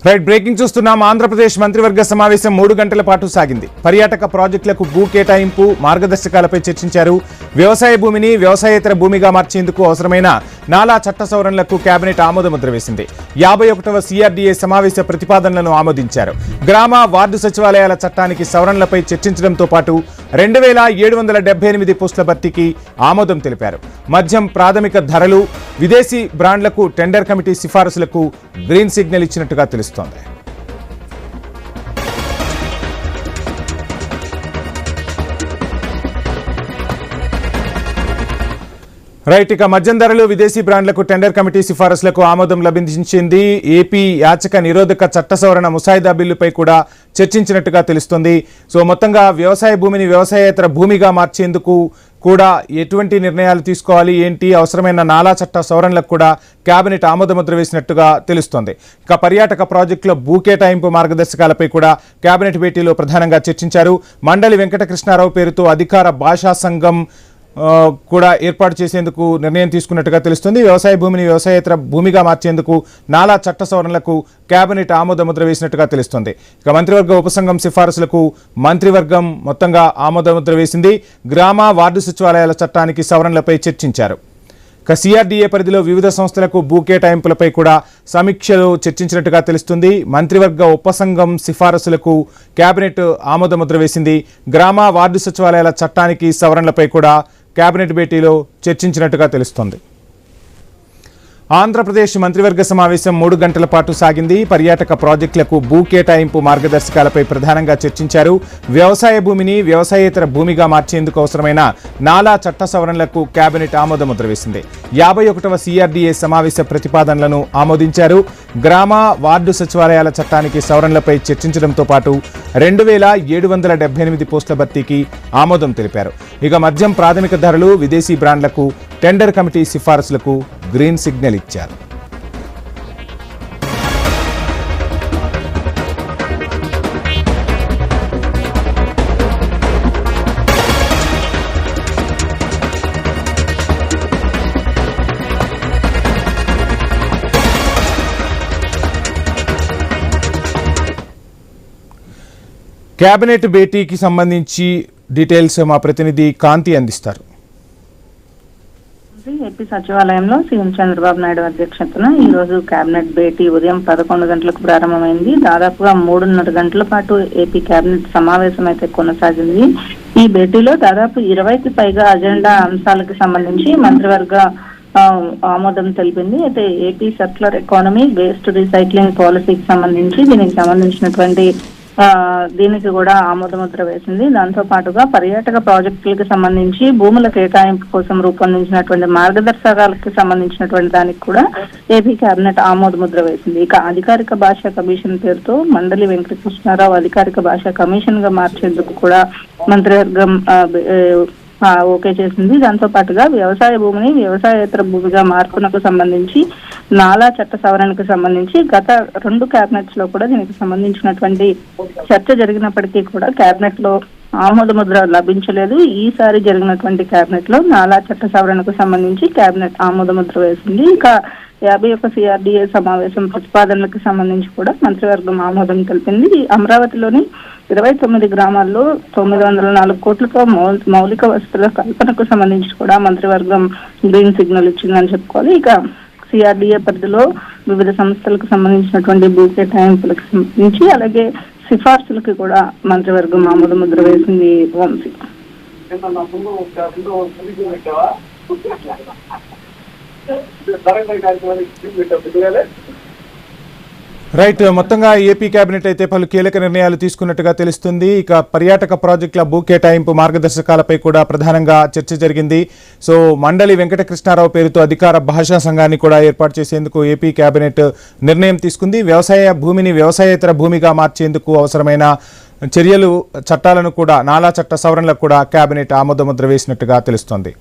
Right breaking చూస్తున్నాం. ఆంధ్రప్రదేశ్ మంత్రివర్గ సమావేశం 3 గంటల పాటు సాగింది. పర్యాటక ప్రాజెక్టులకు భూ కేటాయింపు మార్గదర్శకాలపై చర్చించారు. వ్యవసాయ భూమిని వ్యవసాయేతర భూమిగా మార్చేందుకు అవసరమైన నాలా చట్ట సవరణలకు కేబినెట్ ఆమోదముద్ర వేసింది. 51వ CRDA సమావేశ ప్రతిపాదనలను ఆమోదించారు. గ్రామ వార్డు సచివాలయాల చట్టానికి సవరణలపై చర్చించడంతో పాటు 2778 పోస్టుల భర్తీకి ఆమోదం తెలిపారు. మద్యం ప్రాథమిక ధరలు, విదేశీ బ్రాండ్లకు టెండర్ కమిటీ సిఫారసులకు గ్రీన్ సిగ్నల్ ఇచ్చినట్టుగా తెలుస్తోంది. రైట్, ఇక మద్యం ధరలు, విదేశీ బ్రాండ్లకు టెండర్ కమిటీ సిఫారసులకు ఆమోదం లభించింది. ఏపీ యాచక నిరోధక చట్ట సవరణ ముసాయిదా బిల్లుపై కూడా చర్చించినట్టుగా తెలుస్తుంది. సో మొత్తంగా వ్యవసాయ భూమిని వ్యవసాయేతర భూమిగా మార్చేందుకు కూడా ఎటువంటి నిర్ణయాలు తీసుకోవాలి, ఏంటి, అవసరమైన నాలా చట్ట సవరణలకు కూడా కేబినెట్ ఆమోదముద్ర వేసినట్టుగా తెలుస్తోంది. ఇక పర్యాటక ప్రాజెక్టుల భూ కేటాయింపు మార్గదర్శకాలపై కూడా కేబినెట్ భేటీలో ప్రధానంగా చర్చించారు. మండలి వెంకటకృష్ణారావు పేరుతో అధికార భాషా సంఘం కూడా ఏర్పాటు చేసేందుకు నిర్ణయం తీసుకున్నట్టుగా తెలుస్తుంది. వ్యవసాయ భూమిని వ్యవసాయేతర భూమిగా మార్చేందుకు నాలా చట్ట సవరణలకు కేబినెట్ ఆమోదముద్ర వేసినట్టుగా తెలుస్తుంది. ఇక మంత్రివర్గ ఉపసంఘం సిఫారసులకు మంత్రివర్గం మొత్తంగా ఆమోదముద్ర వేసింది. గ్రామ వార్డు సచివాలయాల చట్టానికి సవరణలపై చర్చించారు. ఇక CRDA పరిధిలో వివిధ సంస్థలకు భూ కేటాయింపులపై కూడా సమీక్షలో చర్చించినట్టుగా తెలుస్తుంది. మంత్రివర్గ ఉపసంఘం సిఫారసులకు కేబినెట్ ఆమోదముద్ర వేసింది. గ్రామ వార్డు సచివాలయాల చట్టానికి సవరణలపై కూడా కేబినెట్ భేటీలో చర్చించినట్టుగా తెలుస్తోంది. ఆంధ్రప్రదేశ్ మంత్రివర్గ సమావేశం 3 గంటల పాటు సాగింది. పర్యాటక ప్రాజెక్టులకు భూ కేటాయింపు మార్గదర్శకాలపై ప్రధానంగా చర్చించారు. వ్యవసాయ భూమిని వ్యవసాయేతర భూమిగా మార్చేందుకు అవసరమైన నాలా చట్ట సవరణలకు కేబినెట్ ఆమోదముద్ర వేసింది. 51వ CRDA సమావేశ ప్రతిపాదనలను ఆమోదించారు. గ్రామ వార్డు సచివాలయాల చట్టానికి సవరణలపై చర్చించడంతో పాటు 2778 పోస్టుల భర్తీకి ఆమోదం తెలిపారు. ఇక మద్యం ప్రాథమిక ధరలు, విదేశీ బ్రాండ్లకు టెండర్ కమిటీ సిఫారసులకు గ్రీన్ సిగ్నల్ ఇచ్చారు. కేబినెట్ భేటీకి సంబంధించి డీటెయిల్స్ మా ప్రతినిధి కాంతి అందిస్తారు. ఏపీ సచివాలయంలో సీఎం చంద్రబాబు నాయుడు అధ్యక్షతన ఈ రోజు కేబినెట్ భేటీ ఉదయం 11 గంటలకు ప్రారంభమైంది. దాదాపుగా 3.5 గంటల పాటు ఏపీ కేబినెట్ సమావేశం అయితే కొనసాగింది. ఈ భేటీలో దాదాపు 20కి పైగా అజెండా అంశాలకు సంబంధించి మంత్రివర్గ ఆమోదం తెలిపింది. అయితే AP circular economy, waste recycling పాలసీకి సంబంధించి దీనికి సంబంధించినటువంటి దీనికి కూడా ఆమోదముద్ర వేసింది. దాంతో పాటుగా పర్యాటక ప్రాజెక్టులకు సంబంధించి భూముల కేటాయింపు కోసం రూపొందించినటువంటి మార్గదర్శకాలకు సంబంధించినటువంటి దానికి కూడా ఏపీ కేబినెట్ ఆమోదముద్ర వేసింది. ఇక అధికారిక భాషా కమిషన్ పేరుతో మండలి వెంకటకృష్ణారావు అధికారిక భాషా కమిషన్ గా మార్చేందుకు కూడా మంత్రివర్గం ఓకే చేసింది. దాంతో పాటుగా వ్యవసాయ భూమిని వ్యవసాయేతర భూమిగా మార్పునకు సంబంధించి నాలా చట్ట సవరణకు సంబంధించి గత 2 క్యాబినెట్స్ లో కూడా దీనికి సంబంధించినటువంటి చర్చ జరిగినప్పటికీ కూడా కేబినెట్ లో ఆమోదముద్ర లభించలేదు. ఈసారి జరిగినటువంటి కేబినెట్ లో నాలా చట్ట సవరణకు సంబంధించి కేబినెట్ ఆమోదముద్ర వేసింది. ఇక 51 CRDA సమావేశం ప్రతిపాదనలకు సంబంధించి కూడా మంత్రివర్గం ఆమోదం తెలిపింది. అమరావతిలోని 29 గ్రామాల్లో 904 కోట్లతో మౌలిక వసతుల కల్పనకు సంబంధించి కూడా మంత్రివర్గం గ్రీన్ సిగ్నల్ ఇచ్చిందని చెప్పుకోవాలి. ఇక CRDA పరిధిలో వివిధ సంస్థలకు సంబంధించినటువంటి భూ కేటాయింపులకు సంబంధించి అలాగే సిఫార్సులకు కూడా మంత్రివర్గం ఆమోదముద్ర వేసింది. వంశీ రైట్, మొత్తంగా ఏపీ కేబినెట్ అయితే పలు కీలక నిర్ణయాలు తీసుకున్నట్టుగా తెలుస్తుంది. ఇక పర్యాటక ప్రాజెక్టుల భూ కేటాయింపు మార్గదర్శకాలపై కూడా ప్రధానంగా చర్చ జరిగింది. సో మండలి వెంకటకృష్ణారావు పేరుతో అధికార భాషా సంఘాన్ని కూడా ఏర్పాటు చేసేందుకు ఏపీ కేబినెట్ నిర్ణయం తీసుకుంది. వ్యవసాయ భూమిని వ్యవసాయేతర భూమిగా మార్చేందుకు అవసరమైన చర్యలు, చట్టాలను కూడా నాలా చట్ట సవరణలకు కూడా కేబినెట్ ఆమోదముద్ర వేసినట్టుగా తెలుస్తోంది.